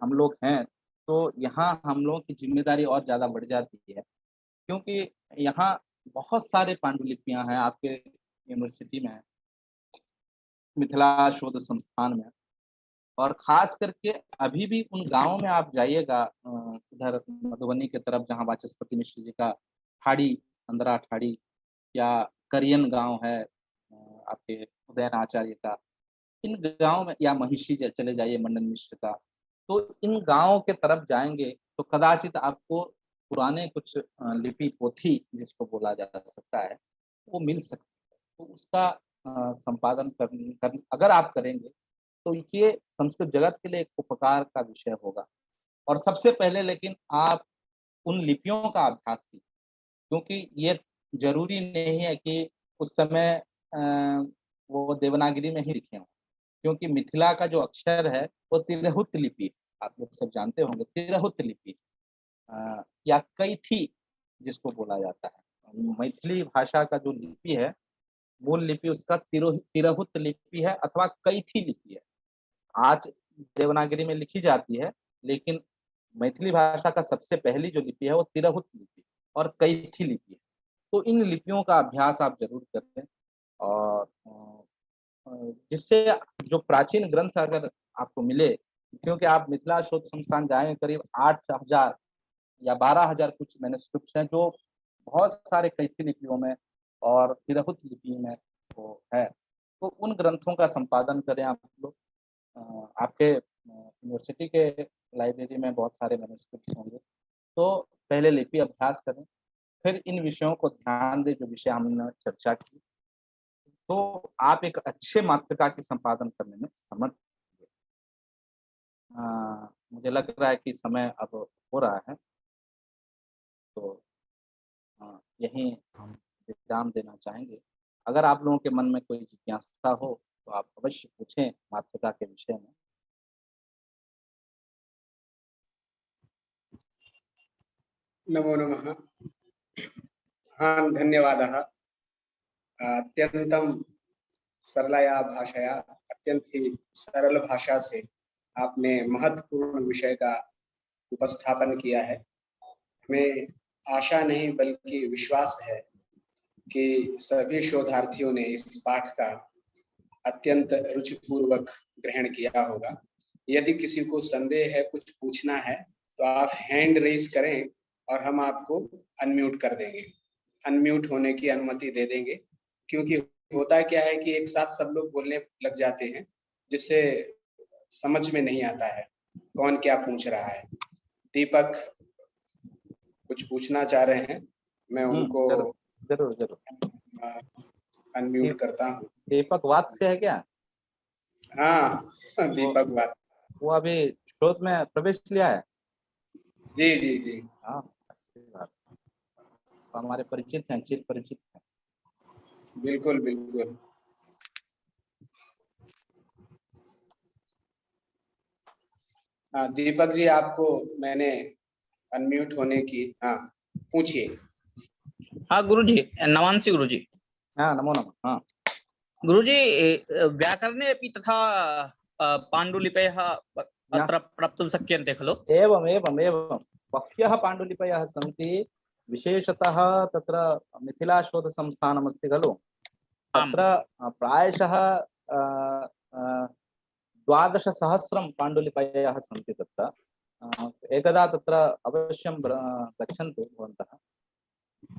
हम लोग हैं, तो यहाँ हम लोगों की ज़िम्मेदारी और ज़्यादा बढ़ जाती है, क्योंकि यहाँ बहुत सारे पांडुलिपियाँ हैं आपके यूनिवर्सिटी में, मिथिला शोध संस्थान में। और ख़ास करके अभी भी उन गाँव में आप जाइएगा, उधर मधुबनी की तरफ जहाँ वाचस्पति मिश्र जी का ठाड़ी, अंदरा ठाड़ी या करियन गाँव है, आपके उदयन आचार्य का, इन गाँव में या महिषी चले जाइए मंडन मिश्र का, तो इन गाँव के तरफ जाएँगे तो कदाचित आपको पुराने कुछ लिपि पोथी जिसको बोला जा सकता है, वो मिल सकती है। तो उसका संपादन अगर आप करेंगे, तो ये संस्कृत जगत के लिए एक उपकार का विषय होगा। और सबसे पहले लेकिन आप उन लिपियों का अभ्यास कीजिए, क्योंकि ये ज़रूरी नहीं है कि उस समय वो देवनागरी में ही लिखे हों, क्योंकि मिथिला का जो अक्षर है, वो तिरहुत लिपि है। आप लोग सब जानते होंगे तिरहुत लिपि, या कैथी जिसको बोला जाता है। मैथिली भाषा का जो लिपि है, मूल लिपि उसका तिरहुत लिपि है अथवा कैथी लिपि है। आज देवनागरी में लिखी जाती है, लेकिन मैथिली भाषा का सबसे पहली जो लिपि है वो तिरहुत लिपि और कैथी लिपि है। तो इन लिपियों का अभ्यास आप ज़रूर करें, और जिससे जो प्राचीन ग्रंथ अगर आपको मिले, क्योंकि आप मिथिला शोध संस्थान जाएँ, करीब 8,000 या 12,000 कुछ मैन्युस्क्रिप्ट्स हैं जो बहुत सारे कैथी लिपियों में और तिरहुत लिपि में वो है। तो उन ग्रंथों का संपादन करें आप लोग। आपके यूनिवर्सिटी के लाइब्रेरी में बहुत सारे मैन्युस्क्रिप्ट्स होंगे, तो पहले लिपि अभ्यास करें, फिर इन विषयों को ध्यान दें जो विषय हमने चर्चा की, तो आप एक अच्छे मातृका के संपादन करने में समर्थ होंगे। मुझे लग रहा है कि समय अब हो रहा है, तो यहीं हम विराम देना चाहेंगे। अगर आप लोगों के मन में कोई जिज्ञासा हो, तो आप अवश्य पूछें मातृका के विषय में। नमो नमः। हाँ, धन्यवादः। अत्यन्तं सरलया भाषया, अत्यंत ही सरल भाषा से आपने महत्वपूर्ण विषय का उपस्थापन किया है। हमें आशा नहीं बल्कि विश्वास है कि सभी शोधार्थियों ने इस पाठ का अत्यंत रुचिपूर्वक ग्रहण किया होगा। यदि किसी को संदेह है, कुछ पूछना है, तो आप हैंड रेज करें और हम आपको अनम्यूट कर देंगे, अनम्यूट होने की अनुमति दे देंगे, क्योंकि होता क्या है कि एक साथ सब लोग बोलने लग जाते हैं, जिससे समझ में नहीं आता है कौन क्या पूछ रहा है। दीपक कुछ पूछना चाह रहे हैं, मैं उनको जरूर जरूर जरूर। अनम्यूट करता हूँ। दीपक वात्स्य है क्या? हाँ, वो दीपक बात। वो अभी शोध में प्रवेश लिया है। जी जी जी। हाँ, अच्छी बात। तो हमारे परिचित हैं, चिर परिचित हैं। बिल्कुल बिल्कुल। हाँ दीपक जी, आपको मैंने अनम्यूट होने की, हाँ पूछिए। हाँ गुरुजी, नमांसि गुरुजी। हाँ, नमो नमः। हाँ गुरुजी, व्याकरणे अपि तथा पाण्डुलिपयः अत्र प्राप्तुं शक्यन्ते खलु? एवम् एवम् एवं बह्व्यः पाण्डुलिपयः सन्ति। विशेषतः तत्र मिथिलाशोधसंस्थानमस्ति खलु, आम्। तत्र प्रायशः 12,000 पाण्डुलिपयः सन्ति तत्र। एकदा तत्र अवश्यं गच्छन्तु भवन्तः।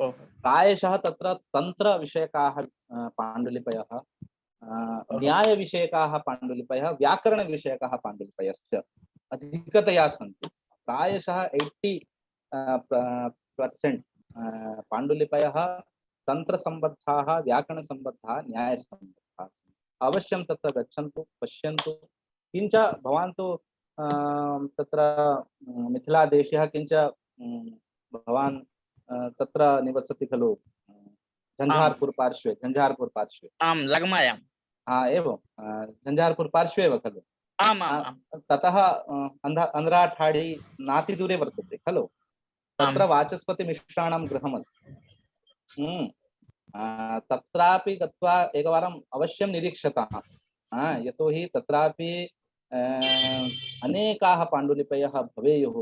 प्रायशः तत्र तन्त्रविषयकाः पाण्डुलिपयः, न्यायविषयकाः पाण्डुलिपयः, व्याकरणविषयकाः पाण्डुलिपयश्च अधिकतया सन्ति। प्रायशः 80% पाण्डुलिपयः तन्त्रसम्बद्धाः, व्याकरणसम्बद्धाः, न्यायसम्बद्धाः सन्ति। अवश्यं तत्र गच्छन्तु, पश्यन्तु। किञ्च भवान् तु तत्र मिथिलादेशीयः, किञ्च भवान् तत्र निवसति खलु, आम् झञ्झारपुर पार्श्वे, झञ्झारपुर पार्श्वे। आम् लगमायां। एवं झञ्झारपुर पार्श्वे एव खलु। आम् आम् आम् ततः अन्ध्राठाडी नातिदूरे वर्तते खलु। आम् तत्र वाचस्पतिमिश्राणां गृहमस्ति। तत्रापि गत्वा एकवारम् अवश्यं निरीक्षताम्। यतोहि तत्रापि अनेकाः पाण्डुलिपयः भवेयुः,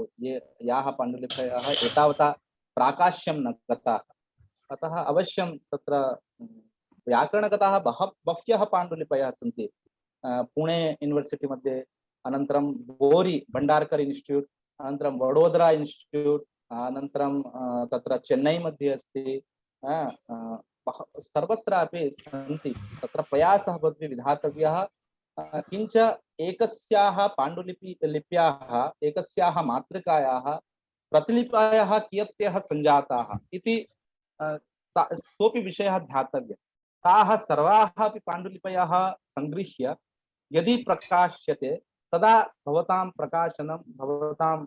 याः पाण्डुलिपयः एतावता प्राकाश्यं न गताः। अतः अवश्यं तत्र व्याकरणगताः बह्व्यः पाण्डुलिपयः सन्ति। पुणे यूनिवर्सिटी मध्ये, अनन्तरं बोरी भण्डारकर इन्स्टिट्यूट्, अनन्तरं वडोदरा इन्स्टिट्यूट्, अनन्तरं तत्र चेन्नै मध्ये अस्ति। सर्वत्रापि सन्ति। तत्र प्रयासः भवद्भिः विधातव्यः। किञ्च एकस्याः लिप्याः, एकस्याः मातृकायाः प्रतिलिपयः कियत्यः सञ्जाताः इति सोऽपि विषयः ध्यातव्यः। ताः सर्वाः अपि पाण्डुलिपयः सङ्गृह्य यदि प्रकाश्यते, तदा भवतां प्रकाशनं, भवतां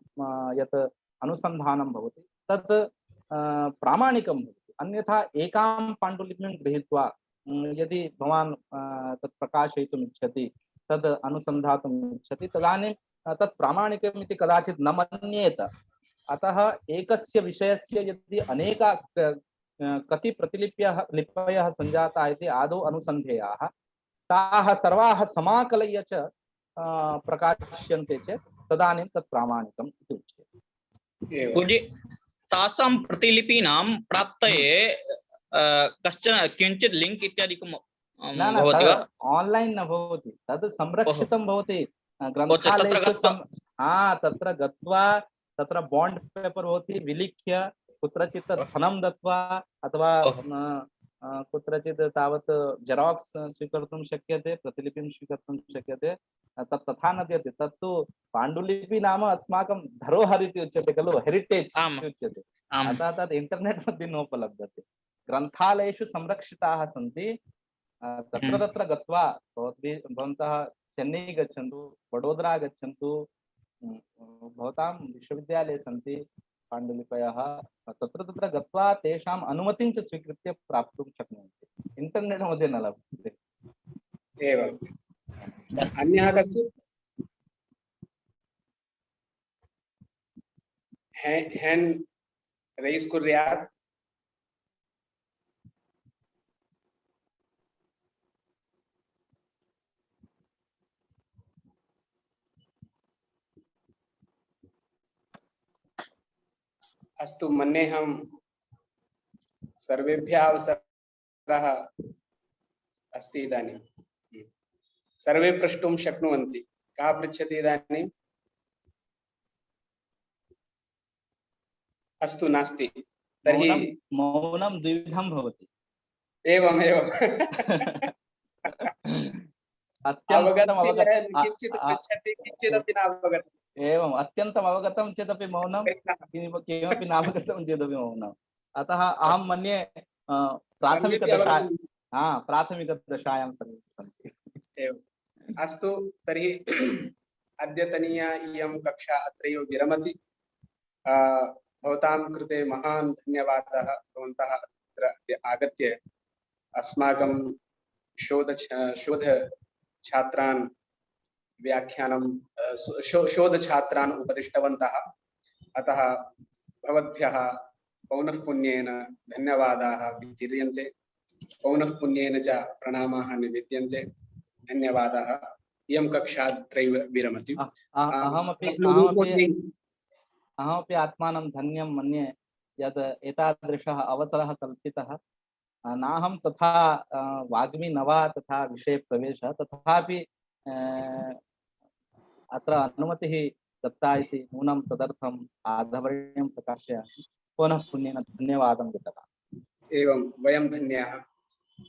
यत् अनुसन्धानं भवति तत् प्रामाणिकं भवति। अन्यथा एकां पाण्डुलिपिं गृहीत्वा यदि भवान् तत् प्रकाशयितुम् इच्छति, तद् अनुसन्धातुम् इच्छति, तदानीं तत् प्रामाणिकम् इति कदाचित् न मन्येत। अतः एकस्य विषयस्य यदि अनेका कति लिपयः सञ्जाताः इति आदौ अनुसन्धेयाः, ताः सर्वाः समाकलय्य च प्रकाश्यन्ते चेत् तदानीं तत् प्रामाणिकम् इति उच्यते। गुरुजी, तासां प्रतिलिपीनां प्राप्तये कश्चन किञ्चित् लिङ्क् इत्यादिकं भवति वा? आन्लैन् न भवति, तद् संरक्षितं भवति ग्रन्थालयेषु। तत्र गत्वा तत्र बॉन्ड पेपर भवति, विलिख्य कुत्रचित् धनं दत्वा अथवा कुत्रचित् तावत् जेराक्स् स्वीकर्तुं शक्यते, प्रतिलिपिं स्वीकर्तुं शक्यते। तत् तथा न दीयते। तत्तु पाण्डुलिपि नाम अस्माकं धरोहर इति उच्यते खलु, हेरिटेज् इति उच्यते। अतः तत् इंटरनेट् मध्ये नोपलभ्यते, ग्रन्थालयेषु संरक्षिताः सन्ति। तत्र तत्र गत्वा भवन्तः चेन्नै गच्छन्तु, वडोदरा गच्छन्तु, भवतां विश्वविद्यालये सन्ति पाण्डुलिपयः, तत्र तत्र गत्वा तेषाम् अनुमतिं च स्वीकृत्य प्राप्तुं शक्नुवन्ति। इंटरनेट् मध्ये न लभ्यते। एवम्। अन्यः कश्चित् हैंड रेज कुर्यात्। अस्तु, मन्येऽहं सर्वेभ्यः अवसरः अस्ति इदानीं। सर्वे प्रष्टुं शक्नुवन्ति। कः पृच्छति इदानीं? अस्तु, नास्ति तर्हि मौनं द्विविधं भवति। एवम् एवम्। किञ्चित् पृच्छति, किञ्चिदपि न अवगतम्। एवम्, अत्यन्तम् अवगतं चेदपि मौनं, किमपि नावगतं चेदपि मौनम्। अतः अहं मन्ये प्राथमिकदशायां सर्वे सन्ति। एवम्। अस्तु, तर्हि अद्यतनीया इयं कक्षा अत्रैव विरमति। भवतां कृते महान् धन्यवादः। भवन्तः अत्र आगत्य अस्माकं शोधछात्रान् व्याख्यानं शोधछात्रान् उपदिष्टवन्तः। अतः भवद्भ्यः पौनःपुन्येन धन्यवादाः वितीर्यन्ते, पौनःपुन्येन च प्रणामाः निवेद्यन्ते। धन्यवादाः। इयं कक्षा अत्रैव विरमति। अहमपि आत्मानं धन्यं मन्ये यत् एतादृशः अवसरः कल्पितः। नाहं तथा वाग्मी न वा तथा विषये प्रवेशः, तथापि अत्र अनुमतिः दत्ता इति नूनं तदर्थम् आधवर्यं प्रकाशयामि। पुनः पुण्येन धन्यवादं दत्तवान्। एवं, वयं धन्याः।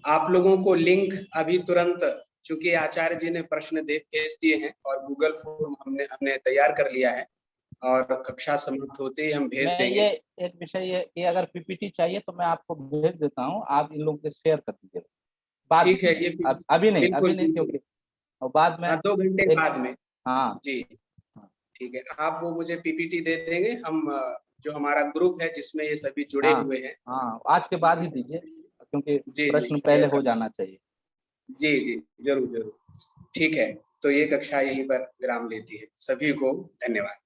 आप लोगों को लिंक अभी तुरंत, चूंकि आचार्य जी ने प्रश्न भेज दिए हैं और गूगल फॉर्म हमने तैयार कर लिया है और कक्षा समाप्त होते ही हम भेज देंगे। ये एक विषय ये अगर पीपीटी चाहिए तो मैं आपको भेज देता हूँ, आप इन लोगों के शेयर कर दीजिएगा। बाद ठीक है, ये अभी नहीं, बिल्कुल, अभी नहीं, बिल्कुल। क्योंकि और बाद में 2 घंटे एक, बाद में। हाँ जी, ठीक है। आप वो मुझे पीपीटी दे देंगे, हम जो हमारा ग्रुप है जिसमें ये सभी जुड़े हाँ हुए हैं। हाँ, आज के बाद ही दीजिए, क्योंकि जी, जी, प्रश्न पहले शेयर हो कर जाना चाहिए। जी, जी, ज़रूर, ज़रूर। ठीक है, तो ये कक्षा यहीं पर विराम लेती है। सभी को धन्यवाद।